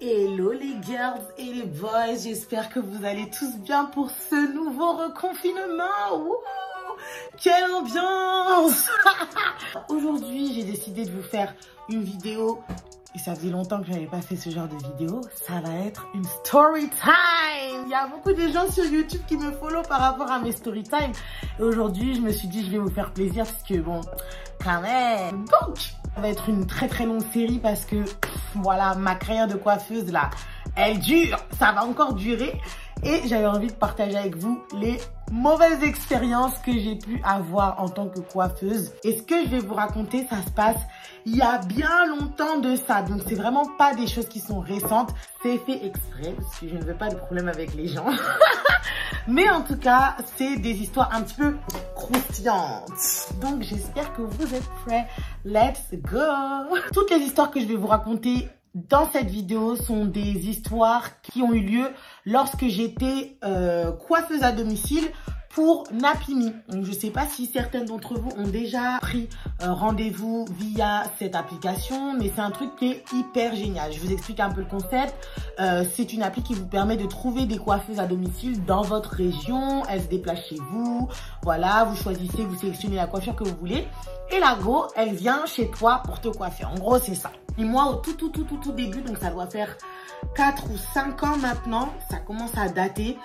Hello les girls et les boys, j'espère que vous allez tous bien pour ce nouveau reconfinement. Wouh, quelle ambiance. Aujourd'hui, j'ai décidé de vous faire une vidéo. Et ça faisait longtemps que je n'avais pas fait ce genre de vidéo. Ça va être une story time. Il y a beaucoup de gens sur YouTube qui me follow par rapport à mes story time. Et aujourd'hui, je me suis dit, je vais vous faire plaisir parce que bon, quand même. Donc, ça va être une très très longue série parce que, voilà, ma carrière de coiffeuse là, elle dure. Ça va encore durer. Et j'avais envie de partager avec vous les mauvaises expériences que j'ai pu avoir en tant que coiffeuse. Et ce que je vais vous raconter, ça se passe il y a bien longtemps de ça. Donc, c'est vraiment pas des choses qui sont récentes. C'est fait exprès parce que je ne veux pas de problème avec les gens. Mais en tout cas, c'est des histoires un petit peu croustillantes. Donc, j'espère que vous êtes prêts. Let's go! Toutes les histoires que je vais vous raconter dans cette vidéo sont des histoires qui ont eu lieu lorsque j'étais coiffeuse à domicile pour Napimi. Donc, je ne sais pas si certaines d'entre vous ont déjà pris rendez-vous via cette application, mais c'est un truc qui est hyper génial. Je vous explique un peu le concept. C'est une appli qui vous permet de trouver des coiffeuses à domicile dans votre région. Elles se déplacent chez vous. Voilà, vous choisissez, vous sélectionnez la coiffure que vous voulez. Et la go, elle vient chez toi pour te coiffer. En gros, c'est ça. Et moi, au tout début, donc ça doit faire 4 ou 5 ans maintenant, ça commence à dater.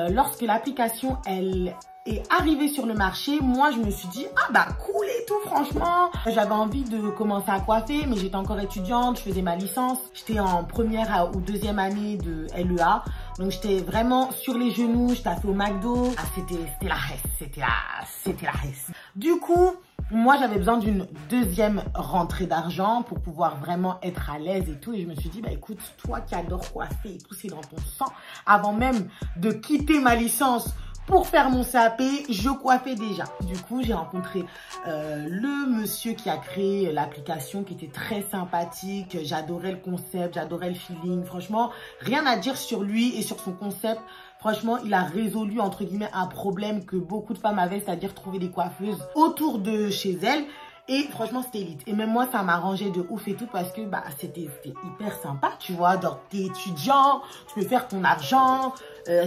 Lorsque l'application, elle est arrivée sur le marché, moi, je me suis dit, ah bah cool et tout, franchement. J'avais envie de commencer à coiffer, mais j'étais encore étudiante, je faisais ma licence. J'étais en première ou deuxième année de LEA. Donc, j'étais vraiment sur les genoux, je taffais au McDo. Ah, c'était la reste, c'était la reste. Du coup, moi, j'avais besoin d'une deuxième rentrée d'argent pour pouvoir vraiment être à l'aise et tout. Et je me suis dit, bah écoute, toi qui adores coiffer et tout, c'est dans ton sang. Avant même de quitter ma licence pour faire mon CAP, je coiffais déjà. Du coup, j'ai rencontré le monsieur qui a créé l'application, qui était très sympathique. J'adorais le concept, j'adorais le feeling. Franchement, rien à dire sur lui et sur son concept. Franchement, il a résolu, entre guillemets, un problème que beaucoup de femmes avaient, c'est-à-dire trouver des coiffeuses autour de chez elles. Et franchement, c'était élite. Et même moi, ça m'arrangeait de ouf et tout parce que bah, c'était hyper sympa, tu vois. Donc, t'es étudiant, tu peux faire ton argent,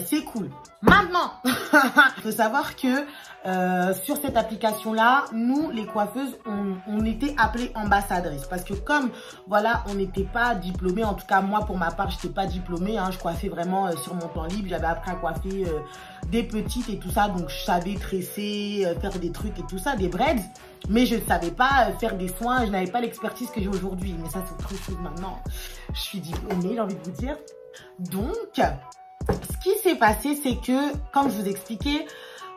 c'est cool. Maintenant, il faut savoir que sur cette application-là, nous, les coiffeuses, on était appelées ambassadrices. Parce que comme, voilà, on n'était pas diplômés, en tout cas, moi, pour ma part, je n'étais pas diplômée. Hein, je coiffais vraiment sur mon temps libre. J'avais appris à coiffer des petites et tout ça. Donc, je savais tresser, faire des trucs et tout ça, des braids. Mais je ne savais pas faire des soins. Je n'avais pas l'expertise que j'ai aujourd'hui. Mais ça, c'est autre chose maintenant. Je suis diplômée, j'ai envie de vous dire. Donc, ce qui s'est passé, c'est que, comme je vous expliquais,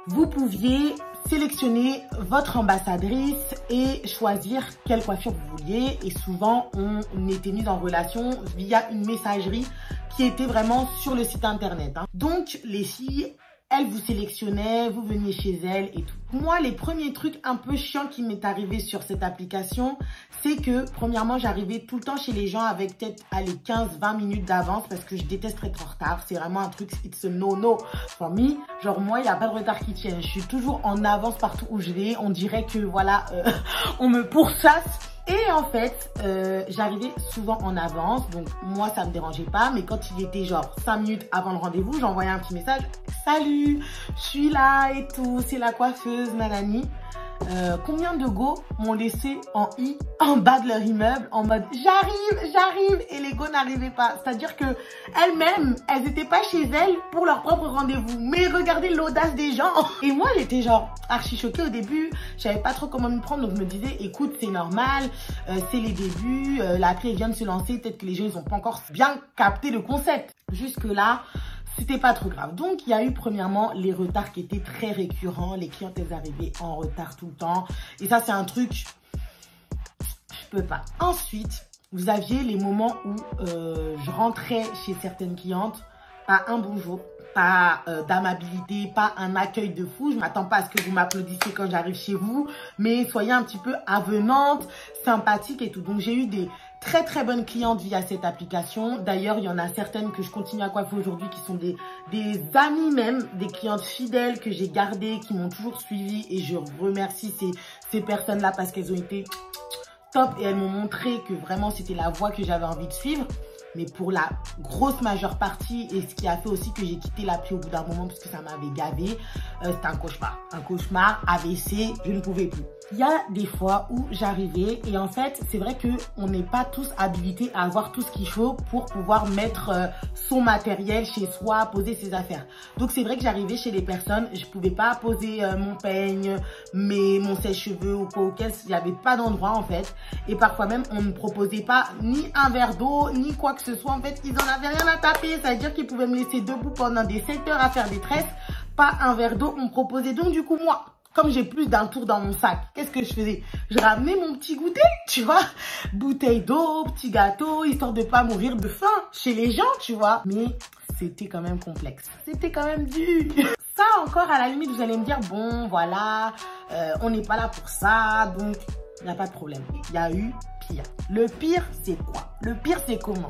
vous pouviez sélectionner votre ambassadrice et choisir quelle coiffure vous vouliez. Et souvent, on était mis en relation via une messagerie qui était vraiment sur le site internet. Hein. Donc, les filles, elles vous sélectionnaient, vous veniez chez elles et tout. Moi, les premiers trucs un peu chiants qui m'est arrivé sur cette application, c'est que, premièrement, j'arrivais tout le temps chez les gens avec peut-être, allez, 15-20 minutes d'avance parce que je déteste être en retard. C'est vraiment un truc, it's a no-no for me. Genre, moi, il n'y a pas de retard qui tienne. Je suis toujours en avance partout où je vais. On dirait que, voilà, on me pourchasse. Et en fait, j'arrivais souvent en avance, donc moi ça me dérangeait pas, mais quand il était genre 5 minutes avant le rendez-vous, j'envoyais un petit message, salut, je suis là et tout, c'est la coiffeuse, nanani. Combien de go m'ont laissé en i en bas de leur immeuble en mode j'arrive et les go n'arrivaient pas. C'est-à-dire que elles-mêmes, elles n'étaient pas chez elles pour leur propre rendez-vous. Mais regardez l'audace des gens. Et moi, j'étais genre archi choquée au début. Je savais pas trop comment me prendre. Donc, je me disais, écoute, c'est normal. C'est les débuts. L'appli vient de se lancer. Peut-être que les gens, ils ont pas encore bien capté le concept. Jusque-là, c'était pas trop grave. Donc, il y a eu premièrement les retards qui étaient très récurrents. Les clientes, elles arrivaient en retard tout le temps. Et ça, c'est un truc, je peux pas. Ensuite, vous aviez les moments où je rentrais chez certaines clientes, pas un bonjour, pas d'amabilité, pas un accueil de fou. Je m'attends pas à ce que vous m'applaudissiez quand j'arrive chez vous, mais soyez un petit peu avenante, sympathique et tout. Donc, j'ai eu des très bonnes clientes via cette application. D'ailleurs, il y en a certaines que je continue à coiffer aujourd'hui qui sont des amies même, des clientes fidèles que j'ai gardées, qui m'ont toujours suivi et je remercie ces personnes-là parce qu'elles ont été top et elles m'ont montré que vraiment c'était la voie que j'avais envie de suivre. Mais pour la grosse majeure partie, et ce qui a fait aussi que j'ai quitté l'appli au bout d'un moment parce que ça m'avait gavé, c'était un cauchemar. Un cauchemar, AVC, je ne pouvais plus. Il y a des fois où j'arrivais et en fait, c'est vrai qu'on n'est pas tous habilités à avoir tout ce qu'il faut pour pouvoir mettre son matériel chez soi, poser ses affaires. Donc c'est vrai que j'arrivais chez les personnes, je pouvais pas poser mon peigne, mon sèche-cheveux ou quoi auquel, il n'y avait pas d'endroit en fait. Et parfois même, on ne proposait pas ni un verre d'eau, ni quoi que ce soit. En fait, ils en avaient rien à taper, ça veut dire qu'ils pouvaient me laisser debout pendant des 7 heures à faire des tresses. Pas un verre d'eau, on me proposait. Donc du coup, moi, comme j'ai plus d'un tour dans mon sac, qu'est-ce que je faisais? Je ramenais mon petit goûter, tu vois. Bouteille d'eau, petit gâteau, histoire de pas mourir de faim chez les gens, tu vois. Mais c'était quand même complexe. C'était quand même dur. Ça encore, à la limite, vous allez me dire, bon, voilà, on n'est pas là pour ça, donc il n'y a pas de problème. Il y a eu pire. Le pire, c'est quoi? Le pire, c'est comment?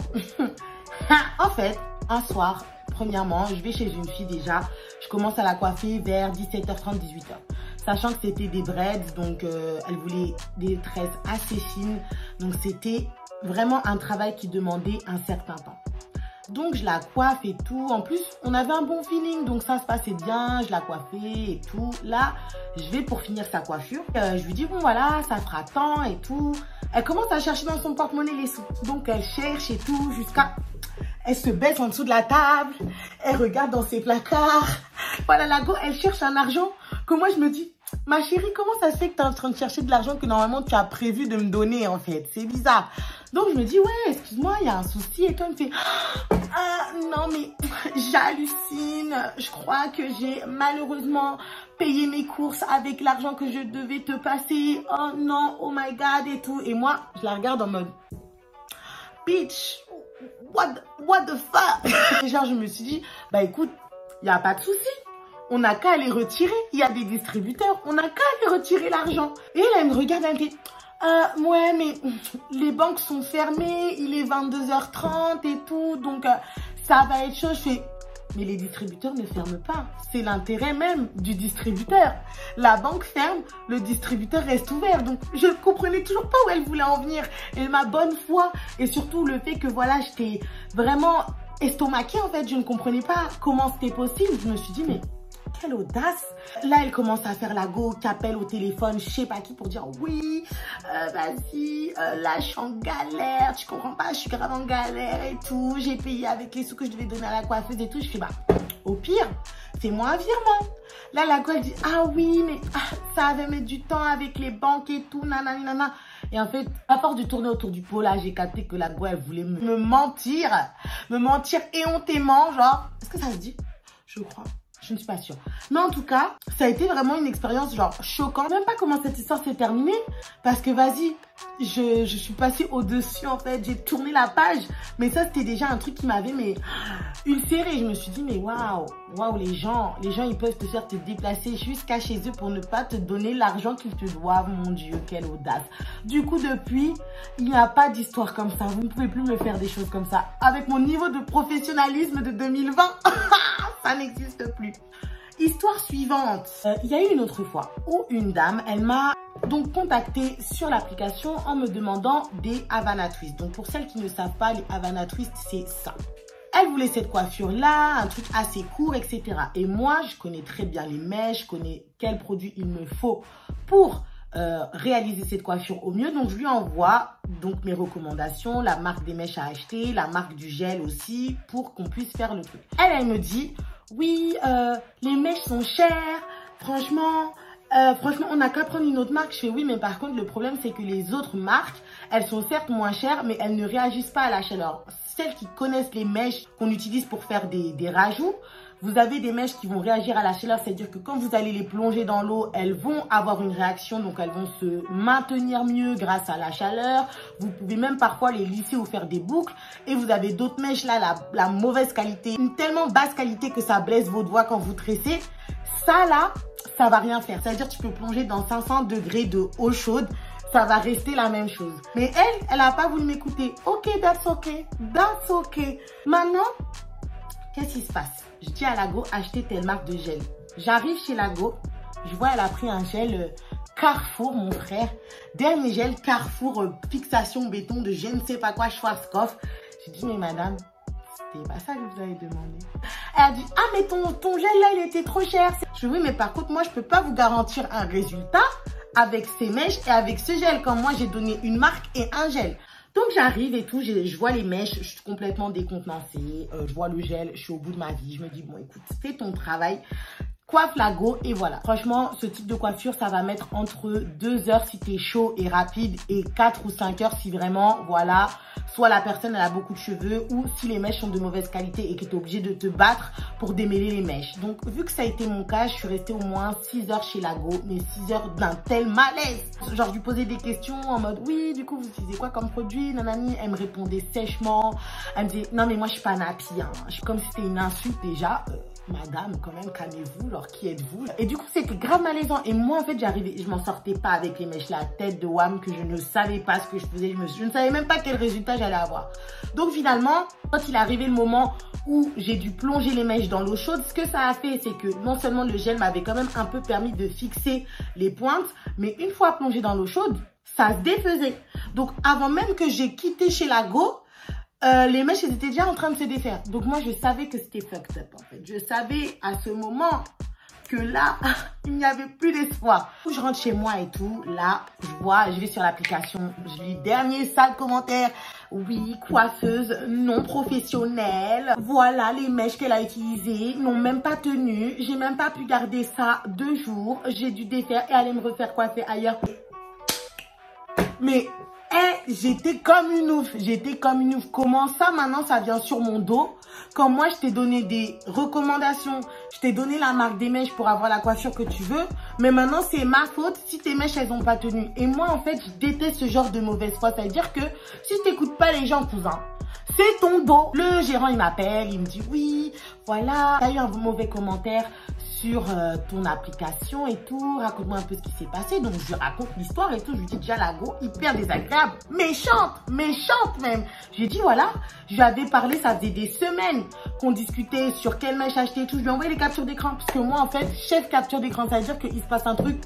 En fait, un soir, premièrement, je vais chez une fille déjà. Je commence à la coiffer vers 17h30, 18h. Sachant que c'était des braids, donc elle voulait des tresses assez fines. Donc c'était vraiment un travail qui demandait un certain temps. Donc je la coiffe et tout. En plus, on avait un bon feeling, donc ça se passait bien. Je la coiffais et tout. Là, je vais pour finir sa coiffure. Je lui dis, bon voilà, ça fera tant et tout. Elle commence à chercher dans son porte-monnaie les sous. Donc elle cherche et tout jusqu'à... Elle se baisse en dessous de la table. Elle regarde dans ses placards. Voilà, la go, elle cherche un argent que moi je me dis, ma chérie, comment ça se fait que tu es en train de chercher de l'argent que normalement tu as prévu de me donner en fait? C'est bizarre. Donc je me dis, ouais, excuse-moi, il y a un souci. Et toi, elle me fait, ah non mais j'hallucine. Je crois que j'ai malheureusement payé mes courses avec l'argent que je devais te passer. Oh non, oh my god et tout. Et moi, je la regarde en mode, bitch, what the fuck? Et genre, je me suis dit, bah écoute, il n'y a pas de souci. On n'a qu'à les retirer. Il y a des distributeurs. On n'a qu'à aller retirer l'argent. Et là, elle me regarde, elle me dit, ouais, mais les banques sont fermées. Il est 22h30 et tout. Donc, ça va être chaud. Je fais, mais les distributeurs ne ferment pas. C'est l'intérêt même du distributeur. La banque ferme, le distributeur reste ouvert. Donc, je ne comprenais toujours pas où elle voulait en venir. Et ma bonne foi, et surtout le fait que, voilà, j'étais vraiment estomaquée, en fait. Je ne comprenais pas comment c'était possible. Je me suis dit, mais quelle audace. Là, elle commence à faire la go, qui appelle au téléphone, je sais pas qui, pour dire oui, vas-y, là, je suis en galère, tu comprends pas, je suis grave en galère et tout. J'ai payé avec les sous que je devais donner à la coiffeuse et tout. Je fais, bah, au pire, fais-moi un virement. Là, la go, elle dit, ah oui, mais ça va mettre du temps avec les banques et tout, nanana. Et en fait, à force de tourner autour du pot, là, j'ai capté que la go, elle voulait me mentir éhontément, genre, est-ce que ça se dit? Je crois. Je ne suis pas sûre. Mais en tout cas, ça a été vraiment une expérience genre choquante. Même pas comment cette histoire s'est terminée. Parce que vas-y, je suis passée au-dessus en fait. J'ai tourné la page. Mais ça, c'était déjà un truc qui m'avait ulcérée. Je me suis dit, mais waouh, les gens, ils peuvent te faire te déplacer jusqu'à chez eux pour ne pas te donner l'argent qu'ils te doivent. Mon Dieu, quelle audace. Du coup, depuis, il n'y a pas d'histoire comme ça. Vous ne pouvez plus me faire des choses comme ça. Avec mon niveau de professionnalisme de 2020, ça n'existe plus. Histoire suivante. Il y a eu une autre fois où une dame, elle m'a donc contactée sur l'application en me demandant des Havana Twist. Donc pour celles qui ne savent pas, les Havana Twist, c'est ça. Elle voulait cette coiffure-là, un truc assez court, etc. Et moi, je connais très bien les mèches, je connais quel produit il me faut pour réaliser cette coiffure au mieux. Donc je lui envoie donc mes recommandations, la marque des mèches à acheter, la marque du gel aussi, pour qu'on puisse faire le truc. Elle me dit, oui, les mèches sont chères, franchement, on n'a qu'à prendre une autre marque. Je fais oui, mais par contre, le problème, c'est que les autres marques, elles sont certes moins chères, mais elles ne réagissent pas à la chaleur. Celles qui connaissent les mèches qu'on utilise pour faire des rajouts, vous avez des mèches qui vont réagir à la chaleur, c'est-à-dire que quand vous allez les plonger dans l'eau, elles vont avoir une réaction, donc elles vont se maintenir mieux grâce à la chaleur. Vous pouvez même parfois les lisser ou faire des boucles. Et vous avez d'autres mèches là, la mauvaise qualité, une tellement basse qualité que ça blesse vos doigts quand vous tressez. Ça là, ça va rien faire. C'est-à-dire que tu peux plonger dans 500 degrés de eau chaude, ça va rester la même chose. Mais elle n'a pas voulu m'écouter. Ok, that's ok, that's ok. Maintenant, qu'est-ce qui se passe? Je dis à la go, achetez telle marque de gel. J'arrive chez la go, je vois elle a pris un gel Carrefour, mon frère. Dernier gel Carrefour, fixation béton de je ne sais pas quoi, Schwarzkopf. J'ai dit, mais madame, c'était pas ça que vous avez demandé. Elle a dit, ah, mais ton gel là, il était trop cher. Je dis, oui, mais par contre, moi, je peux pas vous garantir un résultat avec ces mèches et avec ce gel. Comme moi, j'ai donné une marque et un gel. Donc, j'arrive et tout, je vois les mèches, je suis complètement décontenancée. Je vois le gel, je suis au bout de ma vie. Je me dis, bon, écoute, fais ton travail. Coiffe la go et voilà. Franchement, ce type de coiffure, ça va mettre entre 2 heures si t'es chaud et rapide et 4 ou 5 heures si vraiment, voilà, soit la personne elle a beaucoup de cheveux ou si les mèches sont de mauvaise qualité et que t'es obligé de te battre pour démêler les mèches. Donc, vu que ça a été mon cas, je suis restée au moins 6 heures chez la go, mais 6 heures d'un tel malaise. Genre, je lui posais des questions en mode, oui, du coup, vous utilisez quoi comme produit, nanani. Elle me répondait sèchement. Elle me disait, non, mais moi, je suis pas nappie, hein. Je suis comme si c'était une insulte déjà. Madame, quand même, calmez-vous, alors qui êtes-vous? Et du coup, c'était grave malaisant. Et moi, en fait, j'arrivais, je m'en sortais pas avec les mèches, la tête de Wham, que je ne savais pas ce que je faisais. Je ne savais même pas quel résultat j'allais avoir. Donc, finalement, quand il est arrivé le moment où j'ai dû plonger les mèches dans l'eau chaude, ce que ça a fait, c'est que non seulement le gel m'avait quand même un peu permis de fixer les pointes, mais une fois plongé dans l'eau chaude, ça se défaisait. Donc, avant même que j'ai quitté chez la go, les mèches, elles étaient déjà en train de se défaire. Donc, moi, je savais que c'était fucked up, en fait. Je savais à ce moment que là, il n'y avait plus d'espoir. Je rentre chez moi et tout. Là, je vais sur l'application. Je lis dernier sale commentaire. Oui, coiffeuse non professionnelle. Voilà, les mèches qu'elle a utilisées n'ont même pas tenu. J'ai même pas pu garder ça 2 jours. J'ai dû défaire et aller me refaire coiffer ailleurs. Mais... j'étais comme une ouf, Comment ça, maintenant, ça vient sur mon dos? Quand moi, je t'ai donné des recommandations, je t'ai donné la marque des mèches pour avoir la coiffure que tu veux, mais maintenant, c'est ma faute si tes mèches, elles n'ont pas tenu. Et moi, en fait, je déteste ce genre de mauvaise foi. Ça veut dire que si tu n'écoutes pas les gens, cousin, c'est ton dos. Le gérant, il m'appelle, il me dit, oui, voilà, t'as eu un mauvais commentaire sur ton application et tout, raconte-moi un peu ce qui s'est passé. Donc je lui raconte l'histoire et tout, je lui dis déjà la go hyper désagréable, méchante même. Je lui ai dit voilà, je lui avais parlé, ça faisait des semaines qu'on discutait sur quelle mèche acheter et tout, je lui ai envoyé les captures d'écran, parce que moi en fait, chef capture d'écran, ça veut dire qu'il se passe un truc.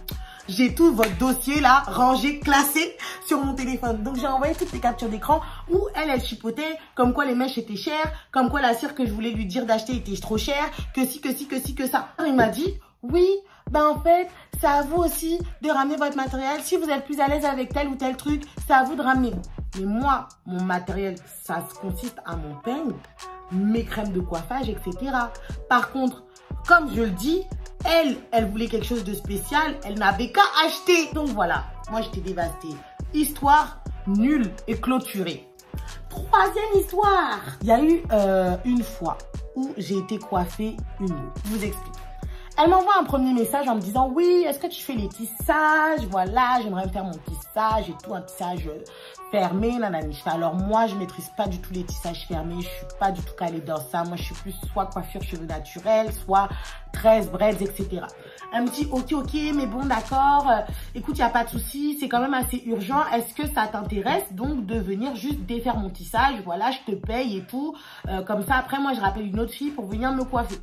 J'ai tout votre dossier là, rangé, classé sur mon téléphone. Donc j'ai envoyé toutes les captures d'écran où elle chipotait, comme quoi les mèches étaient chères, comme quoi la cire que je voulais lui dire d'acheter était trop chère, que si, que ça. Il m'a dit, oui, ben en fait, c'est à vous aussi de ramener votre matériel. Si vous êtes plus à l'aise avec tel ou tel truc, c'est à vous de ramener. Mais moi, mon matériel, ça consiste à mon peigne, mes crèmes de coiffage, etc. Par contre, comme je le dis, elle voulait quelque chose de spécial, elle n'avait qu'à acheter. Donc voilà, moi j'étais dévastée. Histoire nulle et clôturée. 3e histoire. Il y a eu une fois où j'ai été coiffée une go. Je vous explique. Elle m'envoie un premier message en me disant, oui, est-ce que tu fais les tissages? Voilà, j'aimerais me faire mon tissage et tout, un tissage fermé, nanani. Alors moi, je maîtrise pas du tout les tissages fermés, je suis pas du tout calée dans ça. Moi, je suis plus soit coiffure cheveux naturels, soit tresses, braids, etc. Elle me dit, ok, mais bon, d'accord, écoute, il n'y a pas de souci, c'est quand même assez urgent. Est-ce que ça t'intéresse donc de venir juste défaire mon tissage? Voilà, je te paye et tout. Comme ça, après, moi, je rappelle une autre fille pour venir me coiffer.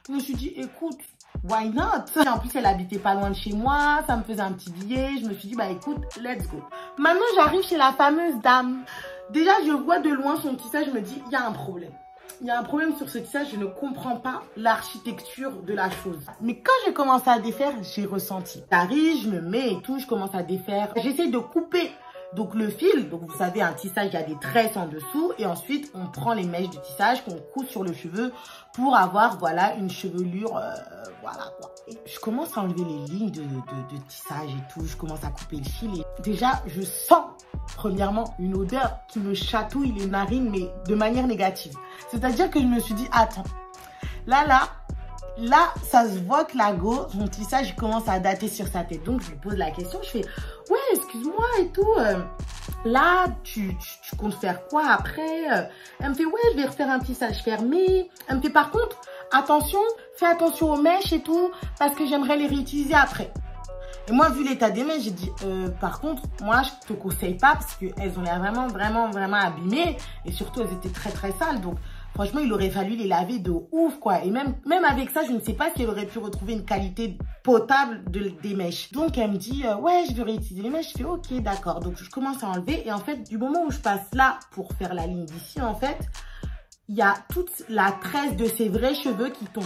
Je me suis dit, écoute, why not? Et en plus, elle habitait pas loin de chez moi, ça me faisait un petit billet. Je me suis dit, bah écoute, let's go. Maintenant, j'arrive chez la fameuse dame. Déjà, je vois de loin son tissage, je me dis, il y a un problème. Il y a un problème sur ce tissage, je ne comprends pas l'architecture de la chose. Mais quand j'ai commencé à défaire, j'ai ressenti. J'arrive, je me mets et tout, je commence à défaire. J'essaie de couper. Donc le fil, donc vous savez, un tissage, il y a des tresses en dessous. Et ensuite, on prend les mèches de tissage qu'on coud sur le cheveu pour avoir, voilà, une chevelure, voilà quoi. Et je commence à enlever les lignes de tissage et tout. Je commence à couper le fil. Et déjà, je sens, premièrement, une odeur qui me chatouille les narines, mais de manière négative. C'est-à-dire que je me suis dit, attends, là, ça se voit que la go, son tissage, il commence à dater sur sa tête. Donc, je lui pose la question, je fais, ouais, excuse-moi et tout. Là, tu comptes faire quoi après? Elle me fait, ouais, je vais refaire un tissage fermé. Elle me fait, par contre, attention, fais attention aux mèches et tout, parce que j'aimerais les réutiliser après. Et moi, vu l'état des mèches, j'ai dit, par contre, moi, je te conseille pas, parce qu'elles ont l'air vraiment abîmées. Et surtout, elles étaient très sales. Donc, franchement, il aurait fallu les laver de ouf, quoi. Et même avec ça, je ne sais pas si elle aurait pu retrouver une qualité potable des mèches. Donc elle me dit ouais, je veux réutiliser les mèches. Je fais ok, d'accord. Donc je commence à enlever et en fait du moment où je passe là pour faire la ligne d'ici, en fait il y a toute la tresse de ses vrais cheveux qui tombe.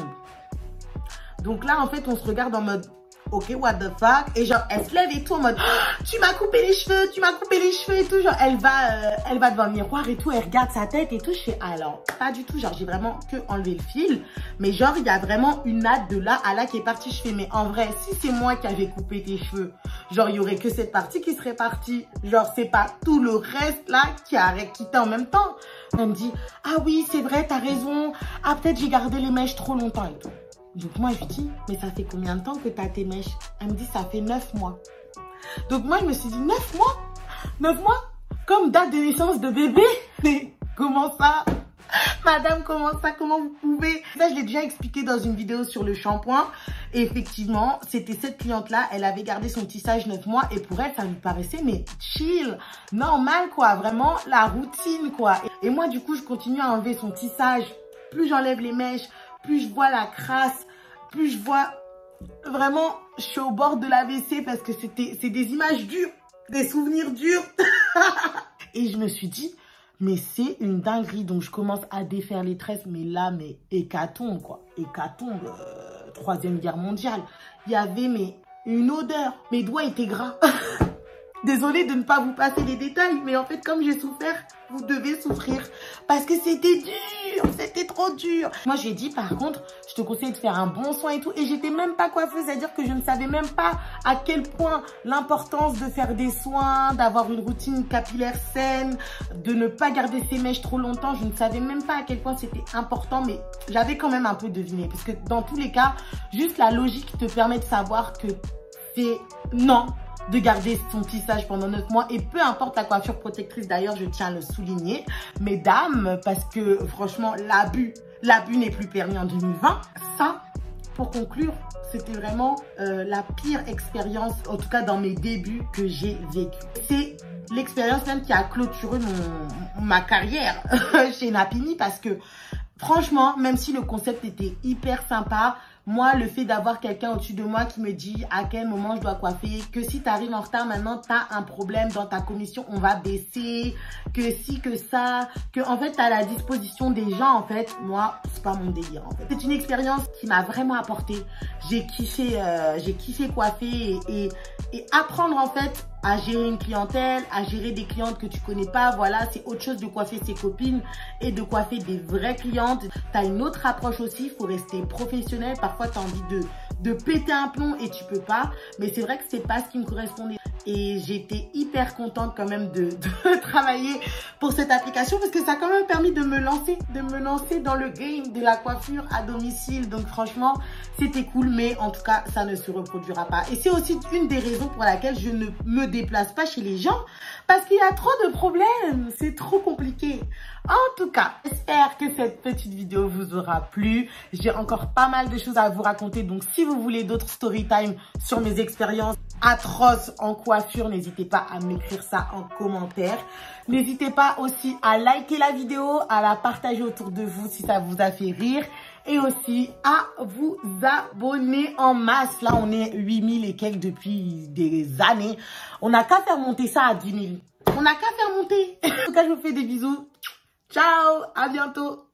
Donc là en fait on se regarde en mode ok, what the fuck. Et genre elle se lève et tout en mode tu m'as coupé les cheveux, tu m'as coupé les cheveux et tout. Genre elle va devant le miroir et tout, elle regarde sa tête et tout. Je fais alors pas du tout, genre j'ai vraiment que enlevé le fil, mais genre il y a vraiment une natte de là à là qui est partie. Je fais mais en vrai si c'est moi qui avais coupé tes cheveux, genre il y aurait que cette partie qui serait partie, genre c'est pas tout le reste là qui a quitté en même temps. Elle me dit ah oui c'est vrai, t'as raison, ah peut-être j'ai gardé les mèches trop longtemps et tout. Donc moi je lui dis mais ça fait combien de temps que t'as tes mèches? Elle me dit ça fait 9 mois. Donc moi je me suis dit 9 mois? 9 mois? Comme date de naissance de bébé? Mais comment ça? Madame, comment ça? Comment vous pouvez? Ça je l'ai déjà expliqué dans une vidéo sur le shampoing. Et effectivement c'était cette cliente là, elle avait gardé son tissage 9 mois. Et pour elle ça lui paraissait mais chill, normal quoi, vraiment la routine quoi. Et moi du coup je continue à enlever son tissage. Plus j'enlève les mèches, plus je vois la crasse, plus je vois vraiment, je suis au bord de l'AVC parce que c'est des images dures, des souvenirs durs. Et je me suis dit, mais c'est une dinguerie. Donc je commence à défaire les tresses, mais là, mais hécatombe quoi. Hécatombe, 3e guerre mondiale. Il y avait mais une odeur, mes doigts étaient gras. Désolée de ne pas vous passer les détails, mais en fait, comme j'ai souffert, vous devez souffrir. Parce que c'était dur, c'était trop dur. Moi, j'ai dit, par contre, je te conseille de faire un bon soin et tout. Et j'étais même pas coiffeuse, c'est-à-dire que je ne savais même pas à quel point l'importance de faire des soins, d'avoir une routine capillaire saine, de ne pas garder ses mèches trop longtemps. Je ne savais même pas à quel point c'était important, mais j'avais quand même un peu deviné. Parce que dans tous les cas, juste la logique te permet de savoir que c'est non de garder son tissage pendant 9 mois et peu importe la coiffure protectrice, d'ailleurs je tiens à le souligner mesdames, parce que franchement l'abus n'est plus permis en 2020. Ça, pour conclure, c'était vraiment la pire expérience, en tout cas dans mes débuts, que j'ai vécu. C'est l'expérience même qui a clôturé ma carrière chez Napini, parce que franchement, même si le concept était hyper sympa, moi, le fait d'avoir quelqu'un au-dessus de moi qui me dit à quel moment je dois coiffer, que si tu arrives en retard maintenant, tu as un problème dans ta commission, on va baisser, que si, que ça, que en fait, tu as la disposition des gens, en fait, moi, c'est pas mon délire, en fait. C'est une expérience qui m'a vraiment apporté. J'ai kiffé coiffer et apprendre, en fait, à gérer une clientèle, à gérer des clientes que tu connais pas. Voilà, c'est autre chose de coiffer ses copines et de coiffer des vraies clientes. Tu as une autre approche aussi, il faut rester professionnel. Parfois, tu as envie de péter un plomb et tu peux pas. Mais c'est vrai que c'est pas ce qui me correspondait. Et j'étais hyper contente quand même de travailler pour cette application parce que ça a quand même permis de me lancer dans le game de la coiffure à domicile. Donc franchement, c'était cool, mais en tout cas, ça ne se reproduira pas. Et c'est aussi une des raisons pour laquelle je ne me déplace pas chez les gens parce qu'il y a trop de problèmes. C'est trop compliqué. En tout cas, j'espère que cette petite vidéo vous aura plu. J'ai encore pas mal de choses à vous raconter. Donc, si vous voulez d'autres story time sur mes expériences atroces en coiffure, n'hésitez pas à m'écrire ça en commentaire. N'hésitez pas aussi à liker la vidéo, à la partager autour de vous si ça vous a fait rire. Et aussi à vous abonner en masse. Là, on est 8000 et quelques depuis des années. On n'a qu'à faire monter ça à 10 000. On n'a qu'à faire monter. En tout cas, je vous fais des bisous. Ciao, à bientôt.